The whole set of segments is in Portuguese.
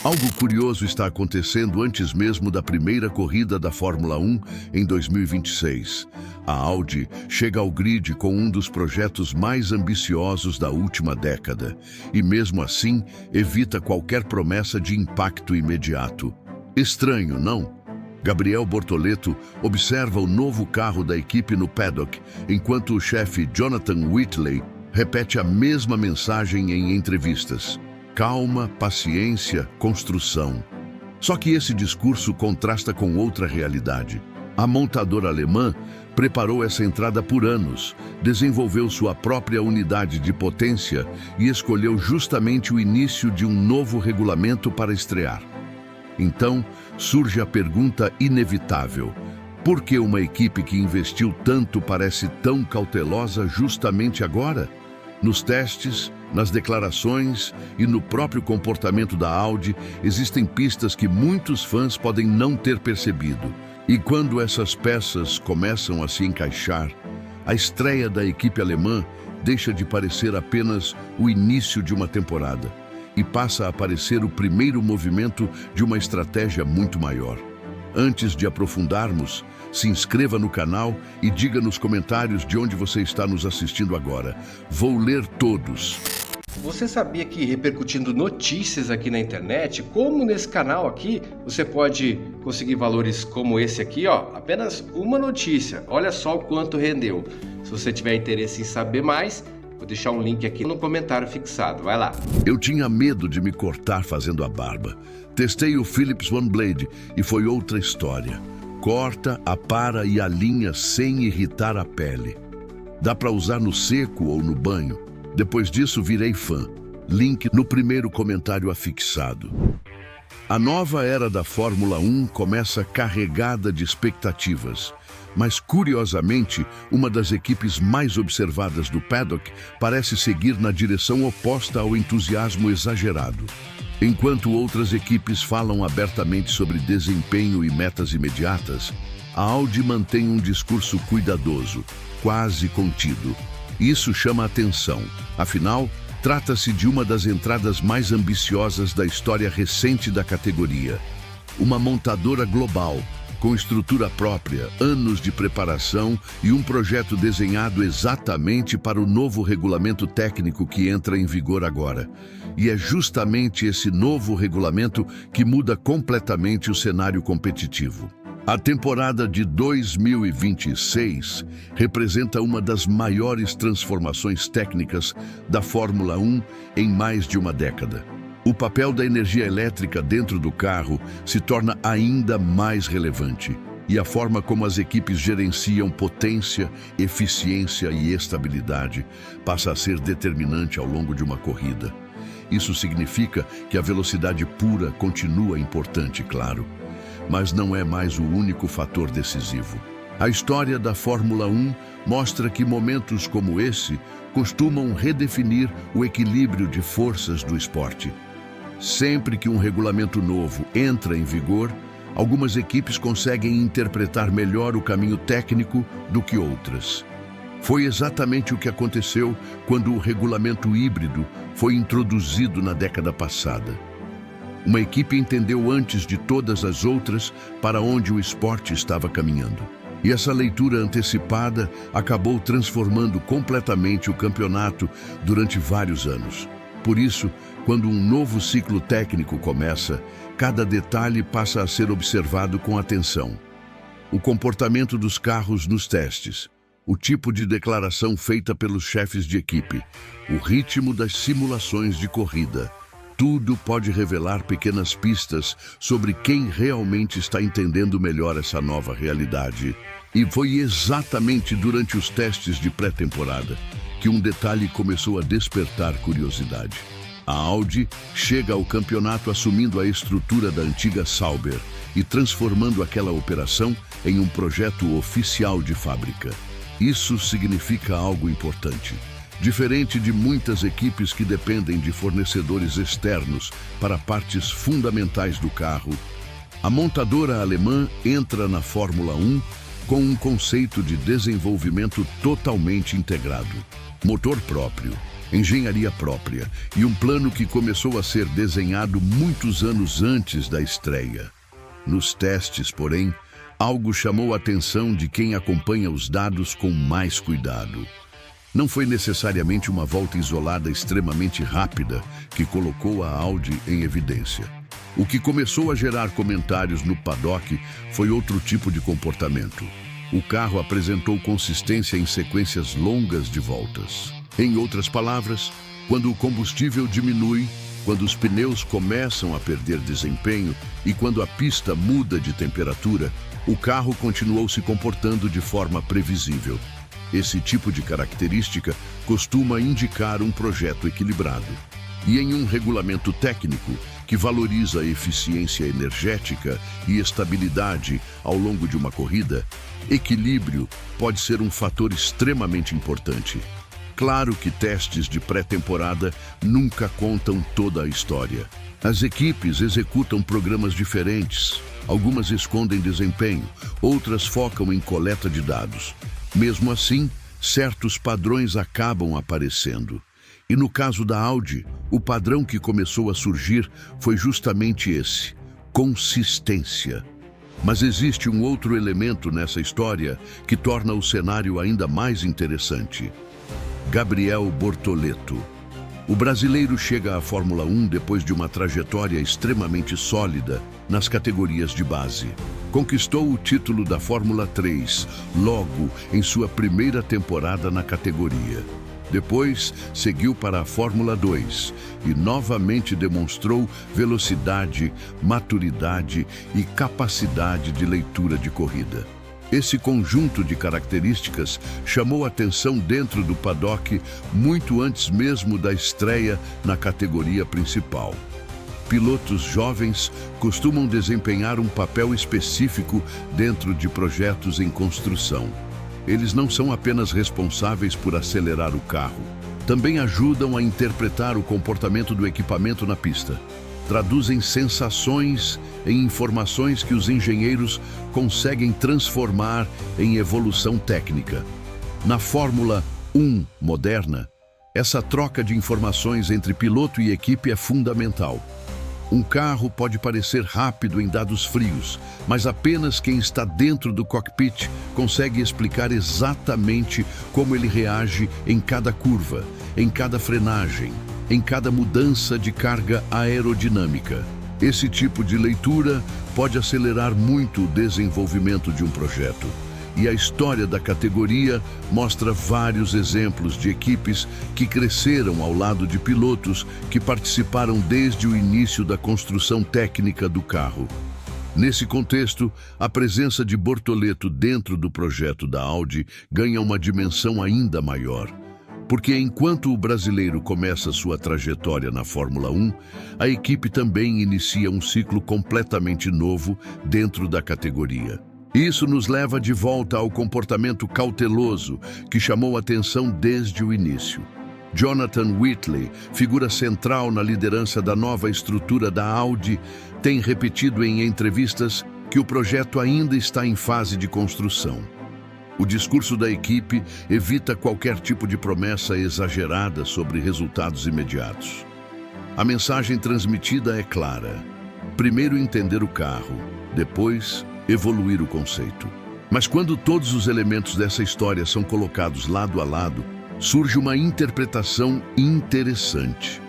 Algo curioso está acontecendo antes mesmo da primeira corrida da Fórmula 1 em 2026. A Audi chega ao grid com um dos projetos mais ambiciosos da última década e, mesmo assim, evita qualquer promessa de impacto imediato. Estranho, não? Gabriel Bortoleto observa o novo carro da equipe no paddock, enquanto o chefe Jonathan Whitley repete a mesma mensagem em entrevistas. Calma, paciência, construção. Só que esse discurso contrasta com outra realidade. A montadora alemã preparou essa entrada por anos, desenvolveu sua própria unidade de potência e escolheu justamente o início de um novo regulamento para estrear. Então, surge a pergunta inevitável: por que uma equipe que investiu tanto parece tão cautelosa justamente agora? Nos testes, nas declarações e no próprio comportamento da Audi, existem pistas que muitos fãs podem não ter percebido. E quando essas peças começam a se encaixar, a estreia da equipe alemã deixa de parecer apenas o início de uma temporada e passa a parecer o primeiro movimento de uma estratégia muito maior. Antes de aprofundarmos, se inscreva no canal e diga nos comentários de onde você está nos assistindo agora. Vou ler todos. Você sabia que repercutindo notícias aqui na internet, como nesse canal aqui, você pode conseguir valores como esse aqui, ó, apenas uma notícia. Olha só o quanto rendeu. Se você tiver interesse em saber mais, vou deixar um link aqui no comentário fixado. Vai lá. Eu tinha medo de me cortar fazendo a barba. Testei o Philips One Blade e foi outra história. Corta, apara e alinha sem irritar a pele. Dá para usar no seco ou no banho. Depois disso, virei fã. Link no primeiro comentário afixado. A nova era da Fórmula 1 começa carregada de expectativas. Mas, curiosamente, uma das equipes mais observadas do paddock parece seguir na direção oposta ao entusiasmo exagerado. Enquanto outras equipes falam abertamente sobre desempenho e metas imediatas, a Audi mantém um discurso cuidadoso, quase contido. Isso chama atenção. Afinal, trata-se de uma das entradas mais ambiciosas da história recente da categoria. Uma montadora global, com estrutura própria, anos de preparação e um projeto desenhado exatamente para o novo regulamento técnico que entra em vigor agora. E é justamente esse novo regulamento que muda completamente o cenário competitivo. A temporada de 2026 representa uma das maiores transformações técnicas da Fórmula 1 em mais de uma década. O papel da energia elétrica dentro do carro se torna ainda mais relevante, e a forma como as equipes gerenciam potência, eficiência e estabilidade passa a ser determinante ao longo de uma corrida. Isso significa que a velocidade pura continua importante, claro, mas não é mais o único fator decisivo. A história da Fórmula 1 mostra que momentos como esse costumam redefinir o equilíbrio de forças do esporte. Sempre que um regulamento novo entra em vigor, algumas equipes conseguem interpretar melhor o caminho técnico do que outras. Foi exatamente o que aconteceu quando o regulamento híbrido foi introduzido na década passada. Uma equipe entendeu antes de todas as outras para onde o esporte estava caminhando. E essa leitura antecipada acabou transformando completamente o campeonato durante vários anos. Por isso, quando um novo ciclo técnico começa, cada detalhe passa a ser observado com atenção. O comportamento dos carros nos testes, o tipo de declaração feita pelos chefes de equipe, o ritmo das simulações de corrida. Tudo pode revelar pequenas pistas sobre quem realmente está entendendo melhor essa nova realidade. E foi exatamente durante os testes de pré-temporada que um detalhe começou a despertar curiosidade. A Audi chega ao campeonato assumindo a estrutura da antiga Sauber e transformando aquela operação em um projeto oficial de fábrica. Isso significa algo importante. Diferente de muitas equipes que dependem de fornecedores externos para partes fundamentais do carro, a montadora alemã entra na Fórmula 1 com um conceito de desenvolvimento totalmente integrado. Motor próprio, engenharia própria e um plano que começou a ser desenhado muitos anos antes da estreia. Nos testes, porém, algo chamou a atenção de quem acompanha os dados com mais cuidado. Não foi necessariamente uma volta isolada extremamente rápida que colocou a Audi em evidência. O que começou a gerar comentários no paddock foi outro tipo de comportamento. O carro apresentou consistência em sequências longas de voltas. Em outras palavras, quando o combustível diminui, quando os pneus começam a perder desempenho e quando a pista muda de temperatura, o carro continuou se comportando de forma previsível. Esse tipo de característica costuma indicar um projeto equilibrado. E em um regulamento técnico que valoriza a eficiência energética e estabilidade ao longo de uma corrida, equilíbrio pode ser um fator extremamente importante. Claro que testes de pré-temporada nunca contam toda a história. As equipes executam programas diferentes. Algumas escondem desempenho, outras focam em coleta de dados. Mesmo assim, certos padrões acabam aparecendo. E no caso da Audi, o padrão que começou a surgir foi justamente esse: consistência. Mas existe um outro elemento nessa história que torna o cenário ainda mais interessante. Gabriel Bortoleto. O brasileiro chega à Fórmula 1 depois de uma trajetória extremamente sólida nas categorias de base. Conquistou o título da Fórmula 3 logo em sua primeira temporada na categoria. Depois, seguiu para a Fórmula 2 e novamente demonstrou velocidade, maturidade e capacidade de leitura de corrida. Esse conjunto de características chamou atenção dentro do paddock muito antes mesmo da estreia na categoria principal. Pilotos jovens costumam desempenhar um papel específico dentro de projetos em construção. Eles não são apenas responsáveis por acelerar o carro, também ajudam a interpretar o comportamento do equipamento na pista. Traduzem sensações em informações que os engenheiros conseguem transformar em evolução técnica. Na Fórmula 1 moderna, essa troca de informações entre piloto e equipe é fundamental. Um carro pode parecer rápido em dados frios, mas apenas quem está dentro do cockpit consegue explicar exatamente como ele reage em cada curva, em cada frenagem, em cada mudança de carga aerodinâmica. Esse tipo de leitura pode acelerar muito o desenvolvimento de um projeto. E a história da categoria mostra vários exemplos de equipes que cresceram ao lado de pilotos que participaram desde o início da construção técnica do carro. Nesse contexto, a presença de Bortoleto dentro do projeto da Audi ganha uma dimensão ainda maior. Porque enquanto o brasileiro começa sua trajetória na Fórmula 1, a equipe também inicia um ciclo completamente novo dentro da categoria. Isso nos leva de volta ao comportamento cauteloso que chamou atenção desde o início. Jonathan Whitley, figura central na liderança da nova estrutura da Audi, tem repetido em entrevistas que o projeto ainda está em fase de construção. O discurso da equipe evita qualquer tipo de promessa exagerada sobre resultados imediatos. A mensagem transmitida é clara: primeiro entender o carro, depois evoluir o conceito. Mas quando todos os elementos dessa história são colocados lado a lado, surge uma interpretação interessante.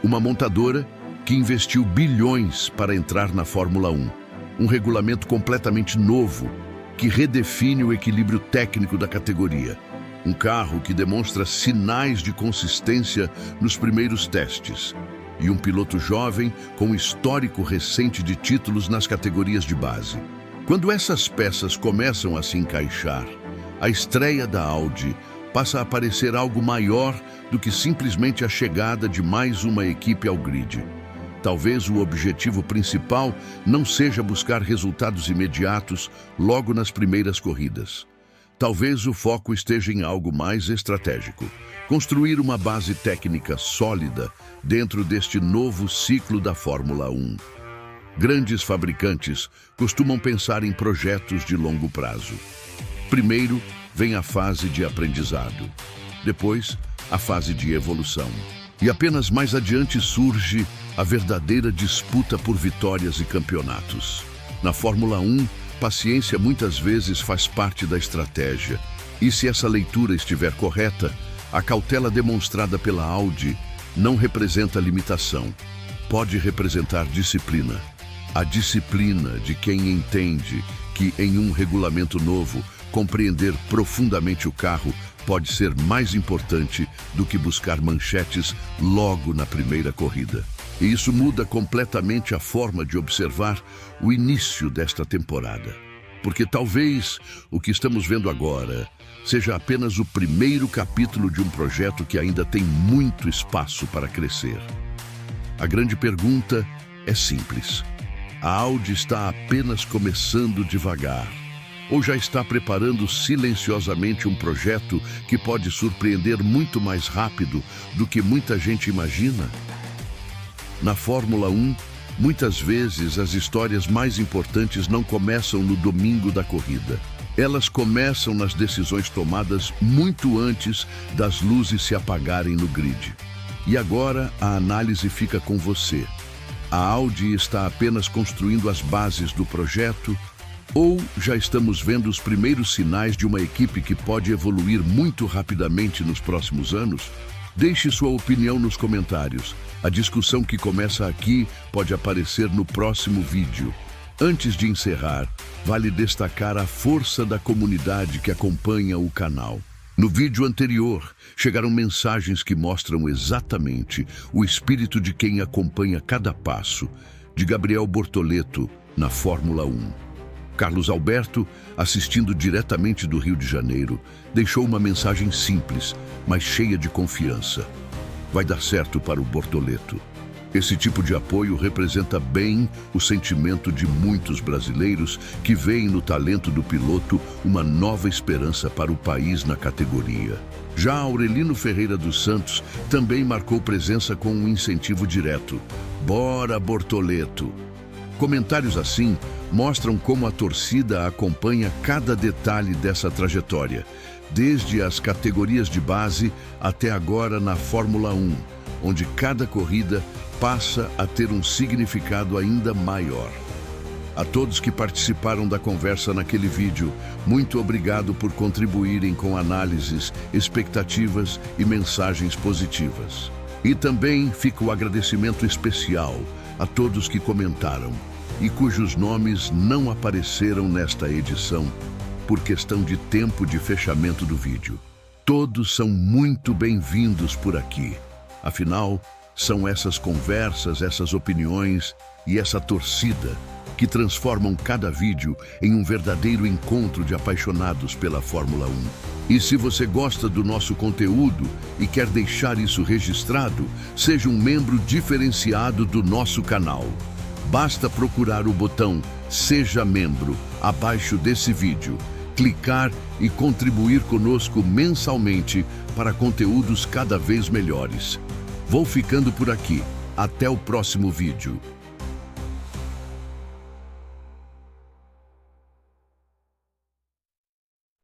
Uma montadora que investiu bilhões para entrar na Fórmula 1. Um regulamento completamente novo que redefine o equilíbrio técnico da categoria. Um carro que demonstra sinais de consistência nos primeiros testes. E um piloto jovem com histórico recente de títulos nas categorias de base. Quando essas peças começam a se encaixar, a estreia da Audi passa a parecer algo maior do que simplesmente a chegada de mais uma equipe ao grid. Talvez o objetivo principal não seja buscar resultados imediatos logo nas primeiras corridas. Talvez o foco esteja em algo mais estratégico. Construir uma base técnica sólida dentro deste novo ciclo da Fórmula 1. Grandes fabricantes costumam pensar em projetos de longo prazo. Primeiro, vem a fase de aprendizado. Depois, a fase de evolução. E apenas mais adiante surge a verdadeira disputa por vitórias e campeonatos. Na Fórmula 1, paciência muitas vezes faz parte da estratégia. E se essa leitura estiver correta, a cautela demonstrada pela Audi não representa limitação. Pode representar disciplina. A disciplina de quem entende que em um regulamento novo, compreender profundamente o carro pode ser mais importante do que buscar manchetes logo na primeira corrida. E isso muda completamente a forma de observar o início desta temporada. Porque talvez o que estamos vendo agora seja apenas o primeiro capítulo de um projeto que ainda tem muito espaço para crescer. A grande pergunta é simples. A Audi está apenas começando devagar, ou já está preparando silenciosamente um projeto que pode surpreender muito mais rápido do que muita gente imagina? Na Fórmula 1, muitas vezes as histórias mais importantes não começam no domingo da corrida. Elas começam nas decisões tomadas muito antes das luzes se apagarem no grid. E agora a análise fica com você. A Audi está apenas construindo as bases do projeto, ou já estamos vendo os primeiros sinais de uma equipe que pode evoluir muito rapidamente nos próximos anos? Deixe sua opinião nos comentários. A discussão que começa aqui pode aparecer no próximo vídeo. Antes de encerrar, vale destacar a força da comunidade que acompanha o canal. No vídeo anterior, chegaram mensagens que mostram exatamente o espírito de quem acompanha cada passo de Gabriel Bortoleto na Fórmula 1. Carlos Alberto, assistindo diretamente do Rio de Janeiro, deixou uma mensagem simples, mas cheia de confiança. Vai dar certo para o Bortoleto. Esse tipo de apoio representa bem o sentimento de muitos brasileiros que veem no talento do piloto uma nova esperança para o país na categoria. Já Aurelino Ferreira dos Santos também marcou presença com um incentivo direto. Bora, Bortoleto! Comentários assim mostram como a torcida acompanha cada detalhe dessa trajetória, desde as categorias de base até agora na Fórmula 1, onde cada corrida passa a ter um significado ainda maior. A todos que participaram da conversa naquele vídeo, muito obrigado por contribuírem com análises, expectativas e mensagens positivas. E também fica o agradecimento especial a todos que comentaram e cujos nomes não apareceram nesta edição por questão de tempo de fechamento do vídeo. Todos são muito bem-vindos por aqui. Afinal, são essas conversas, essas opiniões e essa torcida que transformam cada vídeo em um verdadeiro encontro de apaixonados pela Fórmula 1. E se você gosta do nosso conteúdo e quer deixar isso registrado, seja um membro diferenciado do nosso canal. Basta procurar o botão Seja Membro abaixo desse vídeo, clicar e contribuir conosco mensalmente para conteúdos cada vez melhores. Vou ficando por aqui. Até o próximo vídeo.